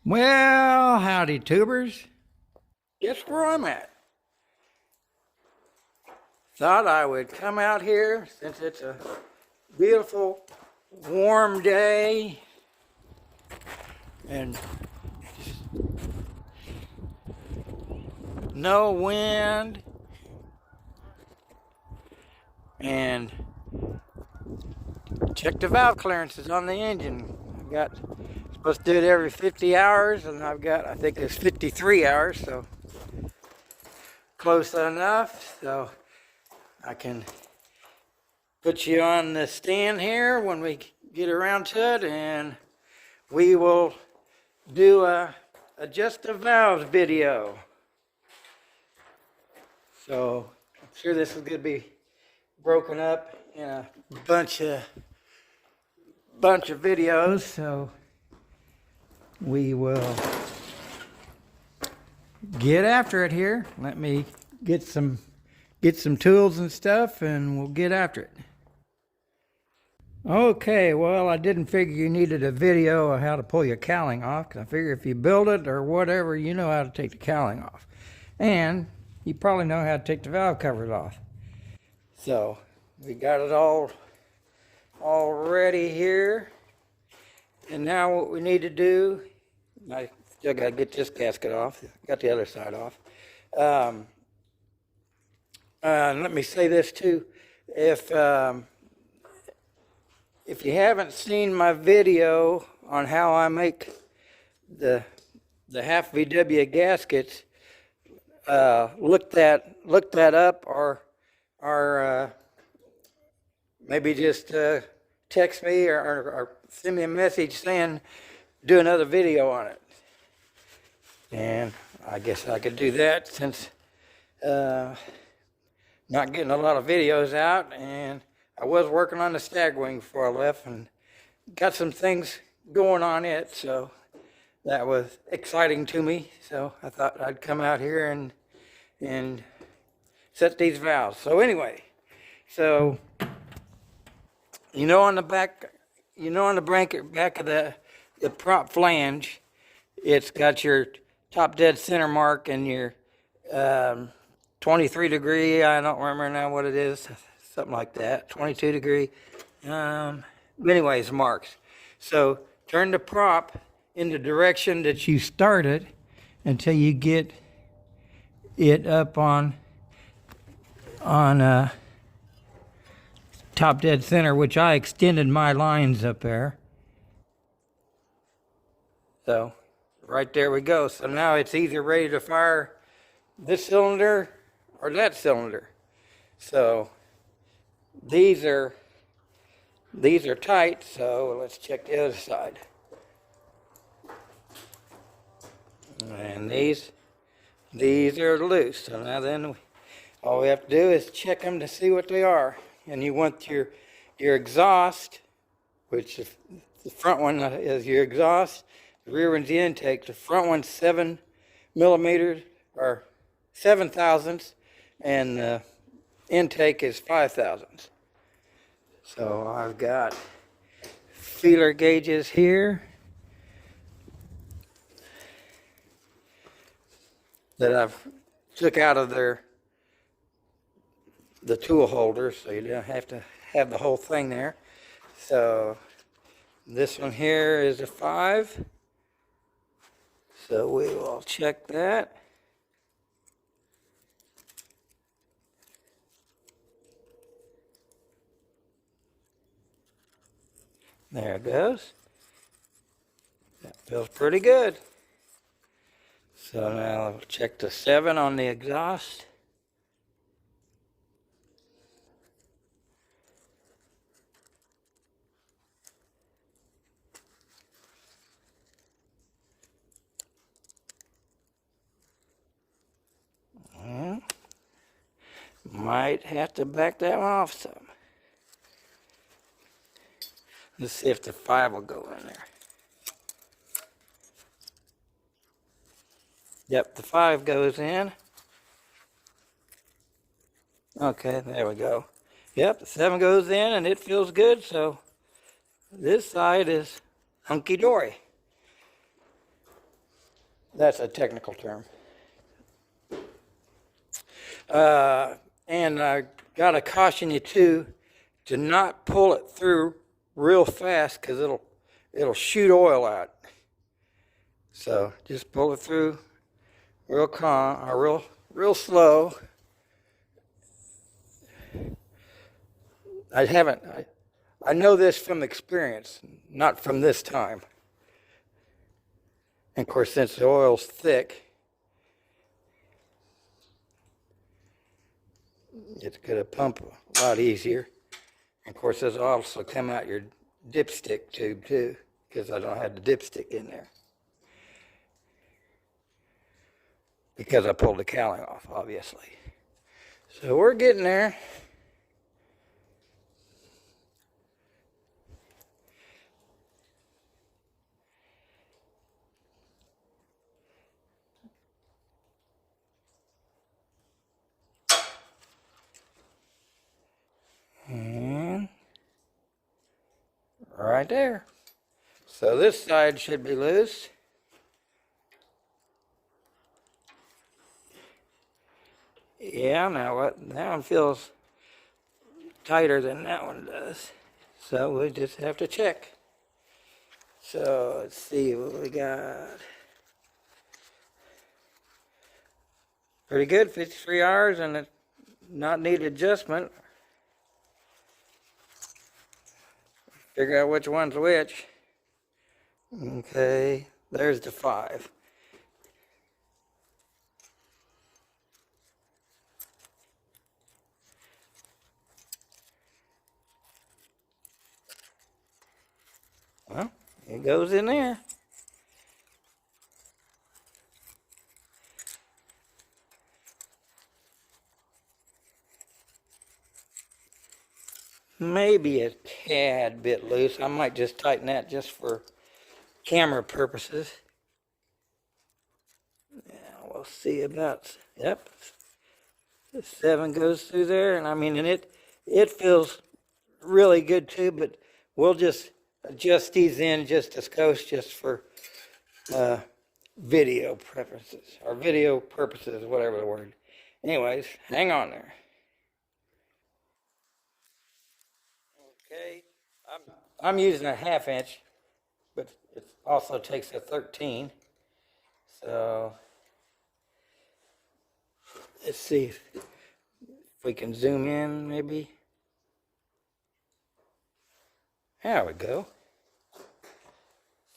Well, howdy, tubers. Guess where I'm at? Thought I would come out here since it's a beautiful, warm day and no wind and check the valve clearances on the engine. I got supposed to do it every 50 hours and I think it's 53 hours, so close enough. So I can put you on the stand here when we get around to it, and we will do a adjust the valves video. So I'm sure this is going to be broken up in a bunch of videos. So we will get after it here. Let me get some tools and stuff, and we'll get after it. Okay, well, I didn't figure you needed a video of how to pull your cowling off, because I figure if you build it or whatever, you know how to take the cowling off. And you probably know how to take the valve covers off. So we got it all ready here. And now what we need to do, I still got to get this gasket off. Got the other side off. Let me say this too. If you haven't seen my video on how I make the half VW gaskets, look that up, or maybe just text me or send me a message saying do another video on it. And I guess I could do that since not getting a lot of videos out, and I was working on the Stagwing before I left and got some things going on it, so that was exciting to me. So I thought I'd come out here and set these valves. So anyway, so on the back of the prop flange, it's got your top dead center mark and your 23 degree, I don't remember now what it is, something like that, 22 degree, anyways, marks. So turn the prop in the direction that you started until you get it up on top dead center, which I extended my lines up there. So right there we go. So now it's either ready to fire this cylinder or that cylinder. So these are tight, so let's check the other side. And these are loose. So now then all we have to do is check them to see what they are. And you want your exhaust, which the front one is your exhaust, the rear one's the intake. The front one's 7 millimeters or 7 thousandths, and the intake is 5 thousandths. So I've got feeler gauges here that I've took out of the tool holders, so you don't have to have the whole thing there. So this one here is a 5. So we will check that. There it goes. That feels pretty good. So now I'll check the 7 on the exhaust. Might have to back that one off some. Let's see if the 5 will go in there. Yep, the 5 goes in. Okay, there we go. Yep, the 7 goes in and it feels good, so this side is hunky-dory. That's a technical term. And I gotta caution you too, to not pull it through real fast because it'll shoot oil out. So just pull it through real calm, or real slow. I know this from experience, not from this time. And of course, since the oil's thick, it's going to pump a lot easier. And of course, this will also come out your dipstick tube too, because I don't have the dipstick in there. Because I pulled the cowling off, obviously. So we're getting there. And right there. So this side should be loose. Yeah, now what? That one feels tighter than that one does. So we just have to check. So let's see what we got. Pretty good, 53 hours, and it not need adjustment. Figure out which one's which. Okay, there's the 5. Well, it goes in there. Maybe a tad bit loose. I might just tighten that just for camera purposes. Yeah, we'll see about, yep. The 7 goes through there, and I mean, and it feels really good too, but we'll just adjust these in just a skosh just for video preferences, or video purposes, whatever the word. Anyways, hang on there. Okay, I'm using a 1/2 inch, but it also takes a 13. So let's see if we can zoom in, maybe. There we go.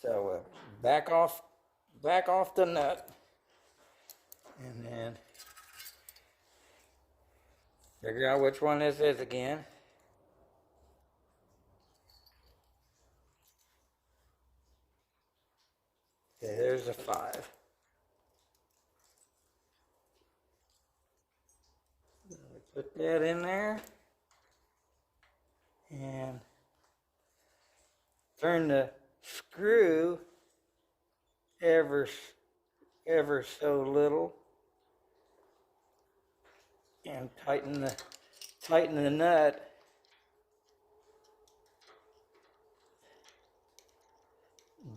So back off the nut, and then figure out which one this is again. Okay, there's a 5. Put that in there, and turn the screw ever so little, and tighten the nut.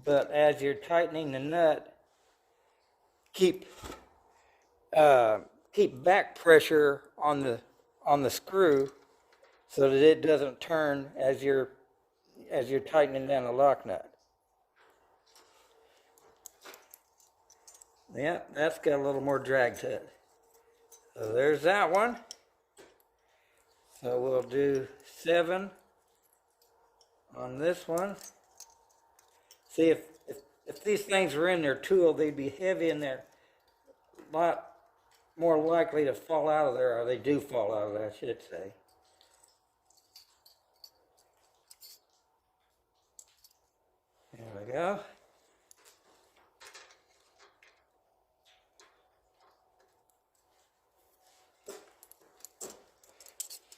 But as you're tightening the nut, keep back pressure on the screw so that it doesn't turn as you're tightening down the lock nut. Yeah, that's got a little more drag to it. So there's that one. So we'll do 7 on this one. See, if these things were in their tool, they'd be heavy and they're a lot more likely to fall out of there, or they do fall out of there, I should say. There we go.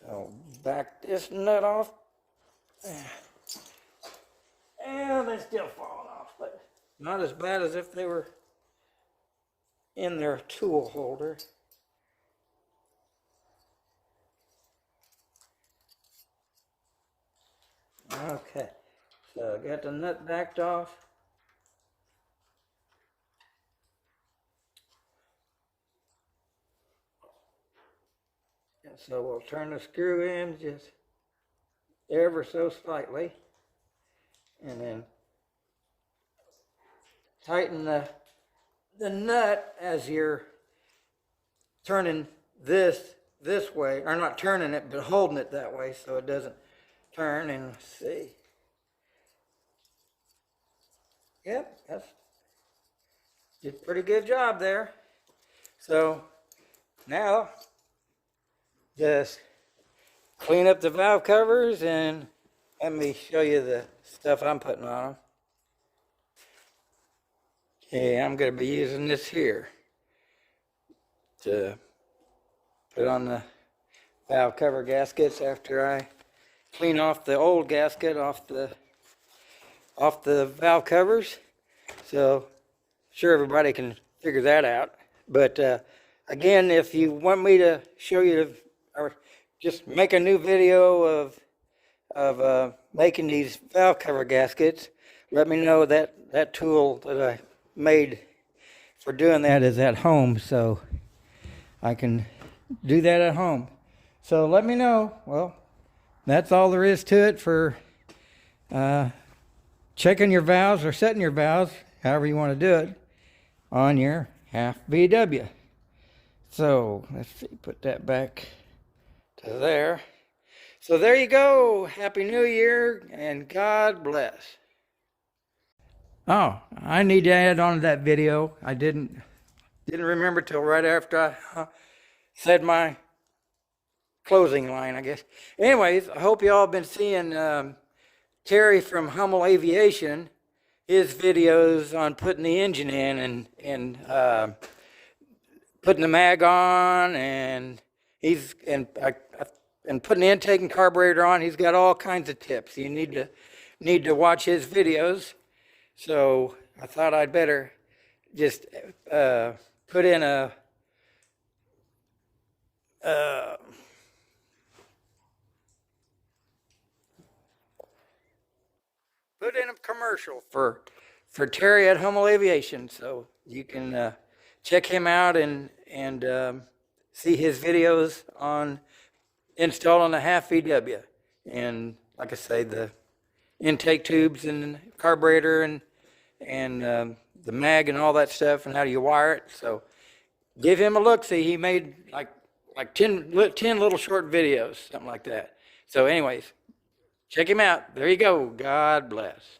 So back this nut off. And they're still falling off, but not as bad as if they were in their tool holder. Okay, so I got the nut backed off. And so we'll turn the screw in just ever so slightly, and then tighten the nut as you're turning this way, or not turning it, but holding it that way so it doesn't turn. And let's see. Yep, that's did a pretty good job there. So now just clean up the valve covers and let me show you the stuff I'm putting on them. Okay, I'm going to be using this here to put on the valve cover gaskets after I clean off the old gasket off the valve covers. So sure everybody can figure that out. But again, if you want me to show you or just make a new video of making these valve cover gaskets, let me know. That tool that I made for doing that is at home, so I can do that at home. So let me know. Well, that's all there is to it for checking your valves or setting your valves, however you want to do it, on your half VW. So let's see, put that back to there. So there you go. Happy New Year and God bless. Oh, I need to add on to that video. I didn't remember till right after I said my closing line, I guess. Anyways, I hope you all been seeing Terry from Hummel Aviation, his videos on putting the engine in and putting the mag on, and and putting the intake and carburetor on. He's got all kinds of tips. You need to watch his videos. So I thought I'd better just put in a commercial for Terry at Hummel Aviation, so you can check him out and see his videos on installing a half VW, and like I say, the intake tubes and carburetor and the mag and all that stuff, and how do you wire it. So give him a look. See, he made like 10 little short videos, something like that. So anyways, check him out. There you go. God bless.